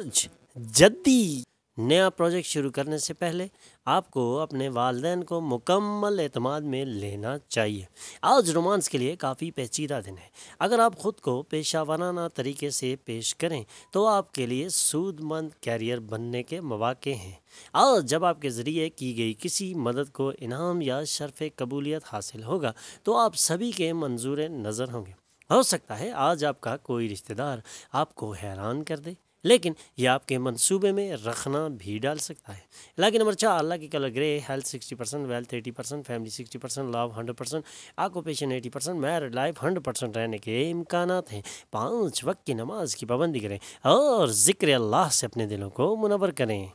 کچھ جدی نیا پروجیکٹ شروع کرنے سے پہلے آپ کو اپنے والدین کو مکمل اعتماد میں لینا چاہیے۔ آج رومانس کے لیے کافی پیچیدہ دن ہے۔ اگر آپ خود کو پیشہ ورانہ طریقے سے پیش کریں تو آپ کے لیے سود مند کیریئر بننے کے مواقع ہیں۔ آج جب آپ کے ذریعے کی گئی کسی مدد کو انعام یا شرف قبولیت حاصل ہوگا تو آپ سبھی کے منظور نظر ہوں گے۔ ہو سکتا ہے آج آپ کا کوئی رشتہ دار آپ کو حیران کر دے، لیکن یہ آپ کے منصوبے میں رکھنا بھی ڈال سکتا ہے۔ لاکی نمبر 4، اللہ کی کلر گرے، ہیلتھ 60%، ویلتھ 80%، فیملی 60%، لو 100%، آکوپیشن 80%، میرڈ لائف 100% رہنے کے امکانات ہیں۔ 5 وقت کی نماز کی پابندی کریں اور ذکر اللہ سے اپنے دلوں کو منور کریں۔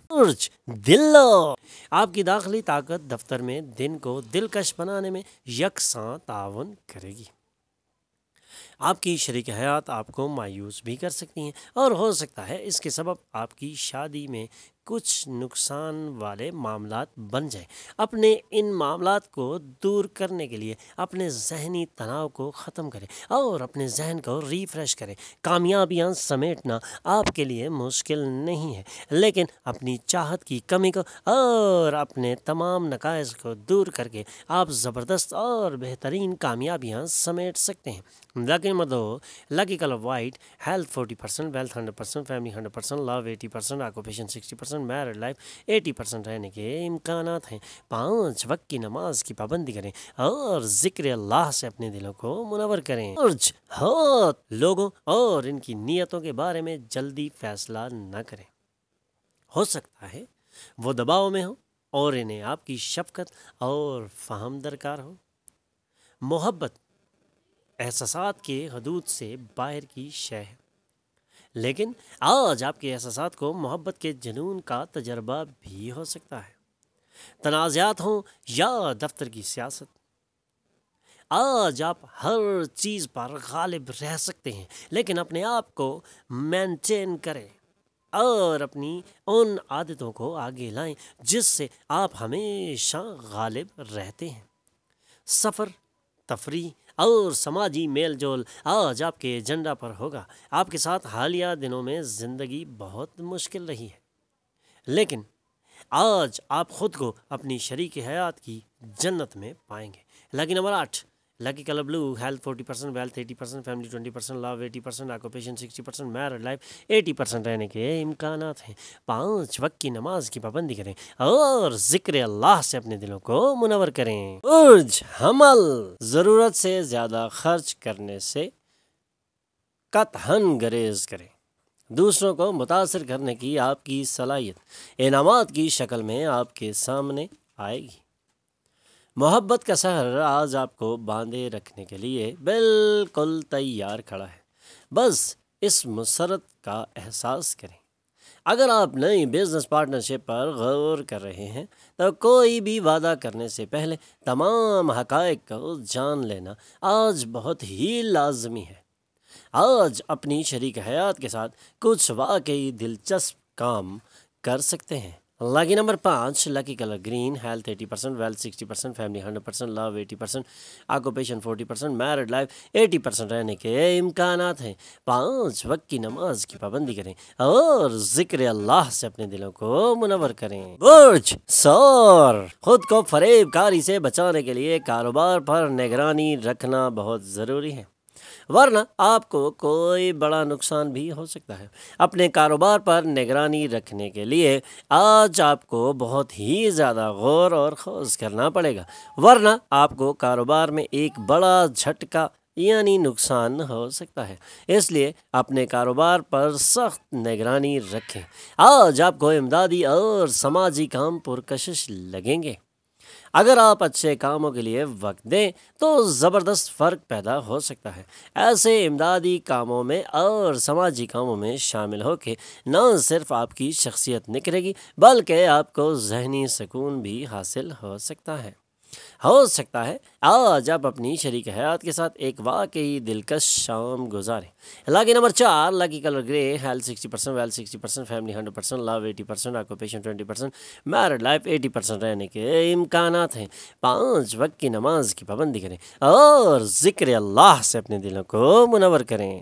دلو آپ کی داخلی طاقت دفتر میں دن کو دلکش بنانے میں یکساں تعاون کرے گی۔ آپ کی شریک حیات آپ کو مایوس بھی کر سکتی ہیں اور ہو سکتا ہے اس کے سبب آپ کی شادی میں کچھ نقصان والے معاملات بن جائیں۔ اپنے ان معاملات کو دور کرنے کے لیے اپنے ذہنی تناؤ کو ختم کریں اور اپنے ذہن کو ریفریش کریں۔ کامیابیاں سمیٹنا آپ کے لیے مشکل نہیں ہے، لیکن اپنی چاہت کی کمی کو اور اپنے تمام نقائص کو دور کر کے آپ زبردست اور بہترین کامیابیاں سمیٹ سکتے ہیں۔ Lucky number 2، lucky colour white, health 40%، wealth 100%، family 100%، love 80%، occupation 60%، married life 80% رہنے کے امکانات ہیں۔ 5 وقت کی نماز کی پابندی کریں اور ذکر اللہ سے اپنے دلوں کو منور کریں۔ لوگوں اور ان کی نیتوں کے بارے میں جلدی فیصلہ نہ کریں۔ ہو سکتا ہے وہ دباؤ میں ہو اور انہیں آپ کی شفقت اور فہم درکار ہو۔ محبت احساسات کے حدود سے باہر کی شے ہے، لیکن آج آپ کے احساسات کو محبت کے جنون کا تجربہ بھی ہو سکتا ہے۔ تنازعات ہوں یا دفتر کی سیاست، آج آپ ہر چیز پر غالب رہ سکتے ہیں، لیکن اپنے آپ کو مینٹین کریں اور اپنی ان عادتوں کو آگے لائیں جس سے آپ ہمیشہ غالب رہتے ہیں۔ سفر، تفریح اور سماجی میل جول آج آپ کے ایجنڈا پر ہوگا۔ آپ کے ساتھ حالیہ دنوں میں زندگی بہت مشکل رہی ہے، لیکن آج آپ خود کو اپنی شریک حیات کی جنت میں پائیں گے۔ لاکی نمبر 8، لکی colour blue, health 40%، wealth 80%، family 20%، لو 80%، آکوپیشن 60%، میرڈ لائف 80% رہنے کے امکانات ہیں۔ 5 وقت کی نماز کی پابندی کریں اور ذکر اللہ سے اپنے دلوں کو منور کریں۔ حمل، ضرورت سے زیادہ خرچ کرنے سے قطعاً گریز کریں۔ دوسروں کو متاثر کرنے کی آپ کی صلاحیت انعامات کی شکل میں آپ کے سامنے آئے گی۔ محبت کا سحر آج آپ کو باندھے رکھنے کے لیے بالکل تیار کھڑا ہے، بس اس مسرت کا احساس کریں۔ اگر آپ نئی بزنس پارٹنرشپ پر غور کر رہے ہیں تو کوئی بھی وعدہ کرنے سے پہلے تمام حقائق کو جان لینا آج بہت ہی لازمی ہے۔ آج اپنی شریک حیات کے ساتھ کچھ واقعی دلچسپ کام کر سکتے ہیں۔ Lucky number 5، lucky colour green, health 80%، wealth 60%، family 100%، love 80%، occupation 40%، married life 80% رہنے کے امکانات ہیں۔ 5 وقت کی نماز کی پابندی کریں اور ذکر اللہ سے اپنے دلوں کو منور کریں۔ برج ثور، خود کو فریب کاری سے بچانے کے لیے کاروبار پر نگرانی رکھنا بہت ضروری ہے، ورنہ آپ کو کوئی بڑا نقصان بھی ہو سکتا ہے۔ اپنے کاروبار پر نگرانی رکھنے کے لیے آج آپ کو بہت ہی زیادہ غور اور خوض کرنا پڑے گا، ورنہ آپ کو کاروبار میں ایک بڑا جھٹکا یعنی نقصان ہو سکتا ہے۔ اس لیے اپنے کاروبار پر سخت نگرانی رکھیں۔ آج آپ کو امدادی اور سماجی کام پرکشش لگیں گے۔ اگر آپ اچھے کاموں کے لیے وقت دیں تو زبردست فرق پیدا ہو سکتا ہے۔ ایسے امدادی کاموں میں اور سماجی کاموں میں شامل ہو کے نہ صرف آپ کی شخصیت نکھرے گی بلکہ آپ کو ذہنی سکون بھی حاصل ہو سکتا ہے۔ آج آپ اپنی شریک حیات کے ساتھ ایک واقعی دلکش شام گزاریں۔ لاکی نمبر 4، لکی کلر گرے، health 60%، wealth 60%، family 100%، love 80%، occupation 20%، married life 80% رہنے کے امکانات ہیں۔ 5 وقت کی نماز کی پابندی کریں اور ذکر اللہ سے اپنے دلوں کو منور کریں۔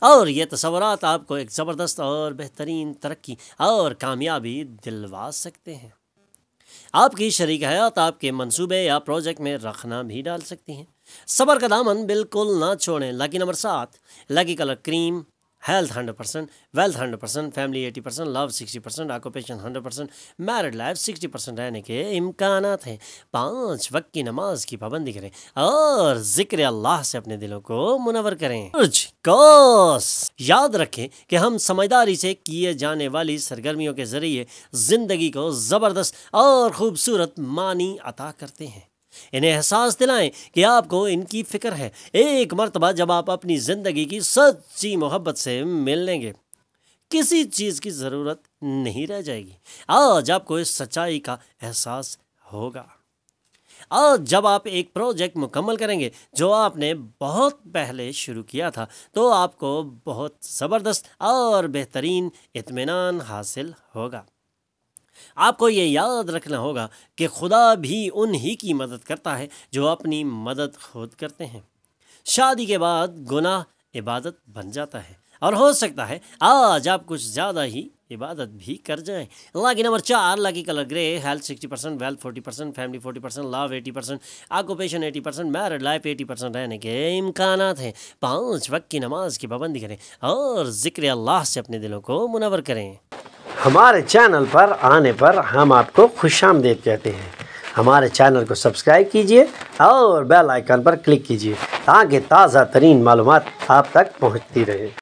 اور یہ تصورات آپ کو ایک زبردست اور بہترین ترقی اور کامیابی دلوا سکتے ہیں۔ آپ کی شریک حیات آپ کے منصوبے یا پروجیکٹ میں رکھنا بھی ڈال سکتی ہیں۔ صبر کا دامن بالکل نہ چھوڑیں۔ لکی نمبر 7، لکی کلر کریم، ہیلتھ 100%، ویلتھ 100%، فیملی 80%، لو 60%، آکوپیشن 100%، میرڈ لائف 60% رہنے کے امکانات ہیں۔ 5 وقت کی نماز کی پابندی کریں اور ذکر اللہ سے اپنے دلوں کو منور کریں۔ کوس یاد رکھیں کہ ہم سمجھداری سے کیے جانے والی سرگرمیوں کے ذریعے زندگی کو زبردست اور خوبصورت معنی عطا کرتے ہیں۔ انہیں احساس دلائیں کہ آپ کو ان کی فکر ہے۔ ایک مرتبہ جب آپ اپنی زندگی کی سچی محبت سے مل لیں گے، کسی چیز کی ضرورت نہیں رہ جائے گی۔ آج آپ کو اس سچائی کا احساس ہوگا۔ آج جب آپ ایک پروجیکٹ مکمل کریں گے جو آپ نے بہت پہلے شروع کیا تھا، تو آپ کو بہت زبردست اور بہترین اطمینان حاصل ہوگا۔ آپ کو یہ یاد رکھنا ہوگا کہ خدا بھی انہی کی مدد کرتا ہے جو اپنی مدد خود کرتے ہیں۔ شادی کے بعد گناہ عبادت بن جاتا ہے، اور ہو سکتا ہے آج آپ کچھ زیادہ ہی عبادت بھی کر جائیں۔ لکی نمبر 4، لکی کلر گرے، ہیلتھ 60%، ویلتھ 40%، فیملی 40%، لو 80%، آکوپیشن 80%، میرڈ لائف 80% رہنے کے امکانات ہیں۔ 5 وقت کی نماز کی پابندی کریں اور ذکر اللہ سے اپنے دلوں کو منور کریں۔ ہمارے چینل پر آنے پر ہم آپ کو خوش آمدید کہتے ہیں۔ ہمارے چینل کو سبسکرائب کیجئے اور بیل آئیکن پر کلک کیجئے تاکہ تازہ ترین معلومات آپ تک پہنچتی رہے۔